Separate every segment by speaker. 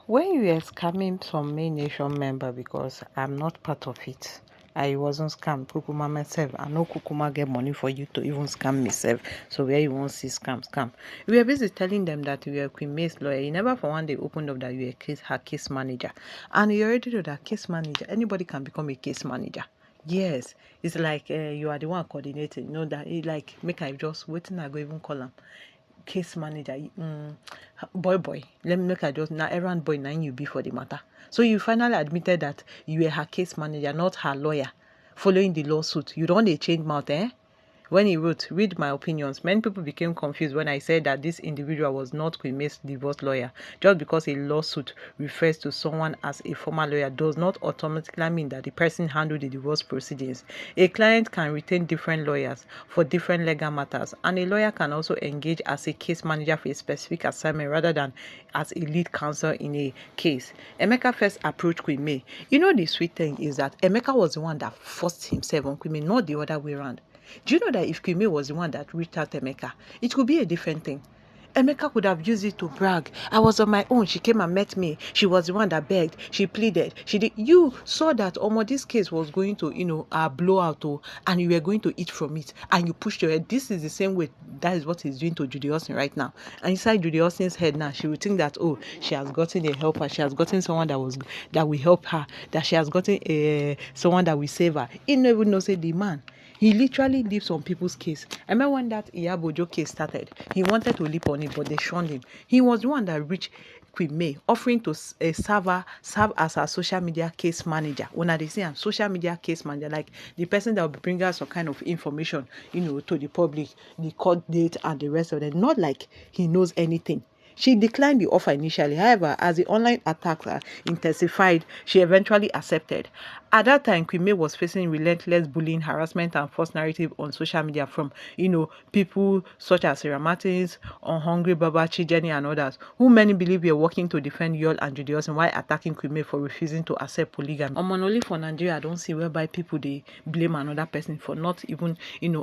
Speaker 1: When you were scamming some main nation member, because I'm not part of it, I wasn't scammed. Kukuma myself, I know Kukuma get money for you to even scam myself. So where you won't see scam. We were busy telling them that we were Queen May's lawyer. You never for one day opened up that you were her case manager. And you already know that case manager, anybody can become a case manager. Yes, it's like you are the one coordinating. You know that it like make I just waiting. I go even call them case manager. Boy, let me make I just now errand boy. Now you be for the matter. So you finally admitted that you were her case manager, not her lawyer. Following the lawsuit, you don't dey change mouth, eh? When he wrote, read my opinions, many people became confused when I said that this individual was not Queen May's divorce lawyer. Just because a lawsuit refers to someone as a former lawyer does not automatically mean that the person handled the divorce proceedings. A client can retain different lawyers for different legal matters, and a lawyer can also engage as a case manager for a specific assignment rather than as a lead counsel in a case. Emeka first approached Queen May. You know, the sweet thing is that Emeka was the one that forced himself on Queen May, not the other way around. Do you know that if Queen May was the one that reached out to Emeka, it could be a different thing? Emeka could have used it to brag. I was on my own. She came and met me. She was the one that begged. She pleaded. She did. You saw that this case was going to, blow out, and you were going to eat from it, and you pushed your head. This is the same way. That is what he's doing to Judy Austin right now. And inside Judy Austin's head now, she will think that, she has gotten a helper. She has gotten someone that will help her. That she has gotten someone that will save her. He never even knows the man. He literally lives on people's case. I remember when that Iyabojo case started, he wanted to leap on it, but they shunned him. He was the one that reached Queen May, offering to serve as her social media case manager. When they say I'm social media case manager, like the person that will bring us some kind of information, to the public, the court date and the rest of it. Not like he knows anything. She declined the offer initially. However, as the online attacks intensified, she eventually accepted. At that time, Queen May was facing relentless bullying, harassment, and false narrative on social media from, people such as Sarah Martins, Hungry Baba, Chijeni, and others, who many believe were working to defend Yul and Judy Austin while attacking Queen May for refusing to accept polygamy. Only for Nigeria, I don't see whereby people they blame another person for not even,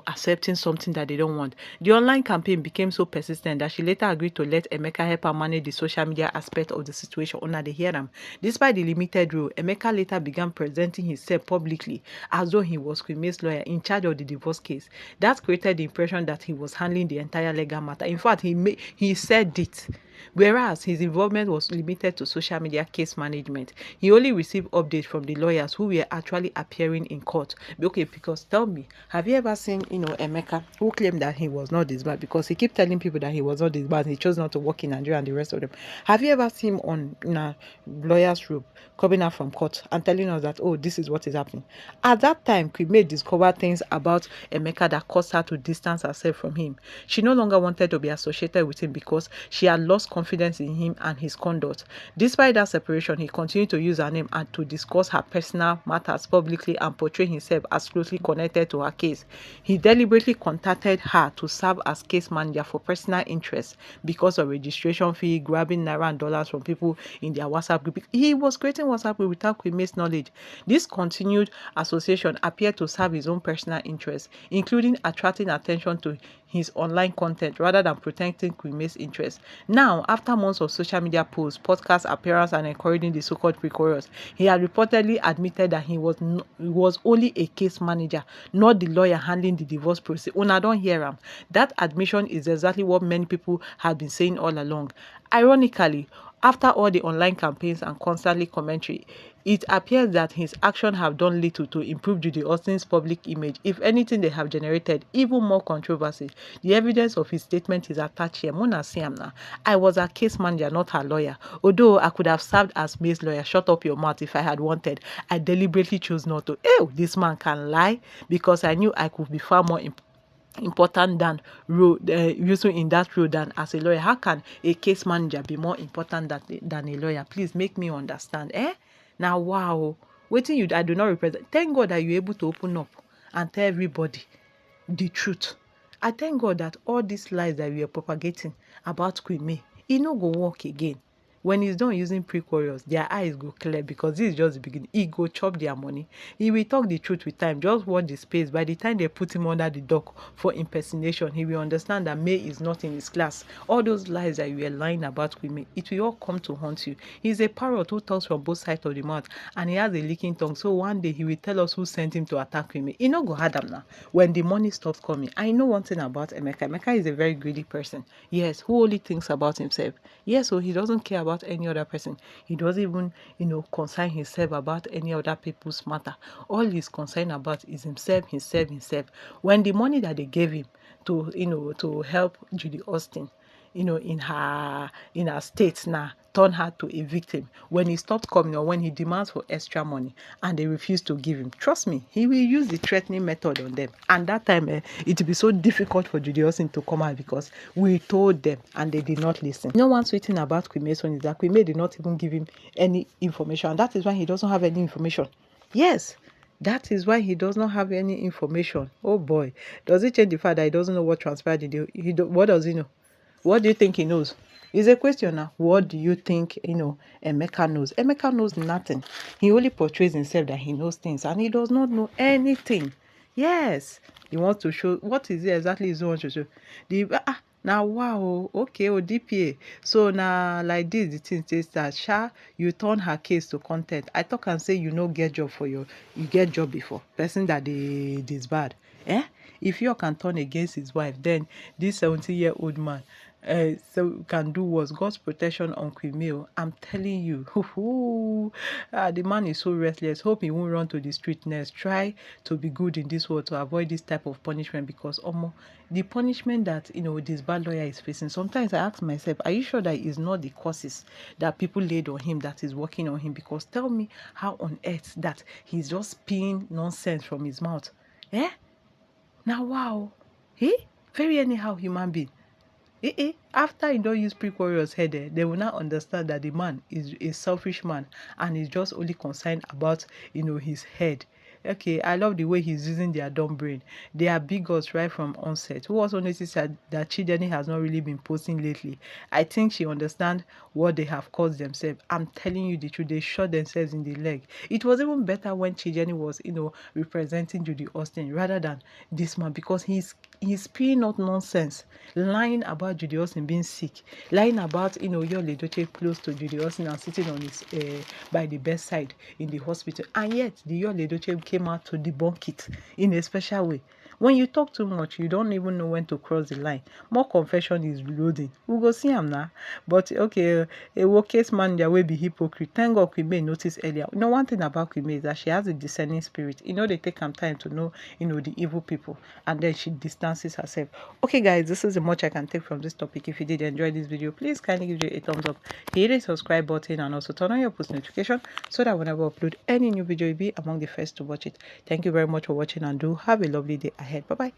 Speaker 1: accepting something that they don't want. The online campaign became so persistent that she later agreed to let Emeka help her manage the social media aspect of the situation under the hearing. Despite the limited role, Emeka later began presenting himself publicly as though he was Queen May's lawyer in charge of the divorce case. That created the impression that he was handling the entire legal matter. In fact, he said it. Whereas his involvement was limited to social media case management. He only received updates from the lawyers who were actually appearing in court. Okay, because tell me, have you ever seen, Emeka, who claimed that he was not this bad? Because he kept telling people that he was not this bad. He chose not to work in Nigeria and the rest of them. Have you ever seen him on a lawyer's room coming out from court and telling us that, this is what is happening? At that time, Queen May discovered things about Emeka that caused her to distance herself from him. She no longer wanted to be associated with him because she had lost confidence in him and his conduct. Despite that separation, he continued to use her name and to discuss her personal matters publicly and portray himself as closely connected to her case. He deliberately contacted her to serve as case manager for personal interests because of registration fee, grabbing naira and dollars from people in their WhatsApp group. He was creating WhatsApp group without Queen May's knowledge. This continued association appeared to serve his own personal interests, including attracting attention to his online content rather than protecting Queen May's interests. Now, after months of social media posts, podcast appearance, and encouraging the so-called pre-chorus, he had reportedly admitted that he was only a case manager, not the lawyer handling the divorce process. Una don't hear him. That admission is exactly what many people have been saying all along. Ironically, after all the online campaigns and constantly commentary, it appears that his actions have done little to improve Judy Austin's public image. If anything, they have generated even more controversy. The evidence of his statement is attached here. Mona Siamna, I was a case manager, not her lawyer. Although I could have served as May's lawyer, shut up your mouth if I had wanted. I deliberately chose not to. This man can lie because I knew I could be far more important than using in that role than as a lawyer. How can a case manager be more important than a lawyer? Please make me understand. Now, wow, waiting I do not represent. Thank God that you're able to open up and tell everybody the truth. I thank God that all these lies that we are propagating about Queen May, it no go work again. When he's done using pre-chorus, their eyes go clear because this is just the beginning. He go chop their money. He will talk the truth with time. Just watch the space. By the time they put him under the dock for impersonation, he will understand that May is not in his class. All those lies that you were lying about with me, it will all come to haunt you. He's a parrot who talks from both sides of the mouth, and he has a leaking tongue. So one day he will tell us who sent him to attack me. He no go hard am now. When the money stops coming, I know one thing about Emeka. Emeka is a very greedy person. Yes, who only thinks about himself. Yes, so he doesn't care about any other person. He doesn't even, concern himself about any other people's matter. All he's concerned about is himself, himself, himself. When the money that they gave him to help Judy Austin, in her state now, turn her to a victim. When he stopped coming or when he demands for extra money and they refuse to give him, trust me, he will use the threatening method on them. And that time, it will be so difficult for Judy Austin to come out because we told them and they did not listen. One sweet thing about Queen Mason is that Queen May did not even give him any information. And that is why he doesn't have any information. Yes. That is why he does not have any information. Oh boy. Does it change the fact that he doesn't know what transpired? What does he know? What do you think he knows? It's a question now. What do you think, Emeka knows? Emeka knows nothing. He only portrays himself that he knows things and he does not know anything. Yes. He wants to show, what is it exactly he wants to show? Now, wow, okay, DPA. So now, like this, the thing says that you turn her case to content. I talk and say you get job you get job before. Person that is bad. If you can turn against his wife, then this 70-year-old man so can do was God's protection on Queen May. I'm telling you, the man is so restless. Hope he won't run to the street next. Try to be good in this world to avoid this type of punishment because the punishment that this bad lawyer is facing. Sometimes I ask myself, are you sure that it's not the causes that people laid on him that is working on him? Because tell me how on earth that he's just spewing nonsense from his mouth. Now wow, very anyhow human being. After you don't use pre-chorus head, they will now understand that the man is a selfish man and is just only concerned about his head. Okay, I love the way he's using their dumb brain. They are bigots right from onset. Who also noticed that Chideni has not really been posting lately? I think she understands what they have caused themselves. I'm telling you the truth, they shot themselves in the leg. It was even better when Chideni was, representing Judy Austin rather than this man because he's spewing out nonsense, lying about Judy Austin being sick, lying about, Yul Edochie close to Judy Austin and sitting on his, by the bedside in the hospital. And yet, the Yul Edochie came out to debunk it in a special way. When you talk too much, you don't even know when to cross the line. More confession is loading. We go see him now. But okay, a work case manager will be hypocrite. Thank God Queen May noticed earlier. One thing about Queen May is that she has a discerning spirit. They take some time to know, the evil people. And then she distances herself. Okay, guys, this is the much I can take from this topic. If you did enjoy this video, please kindly give it a thumbs up. Hit the subscribe button and also turn on your post notification so that whenever I upload any new video, you'll be among the first to watch it. Thank you very much for watching and do have a lovely day ahead. Bye-bye.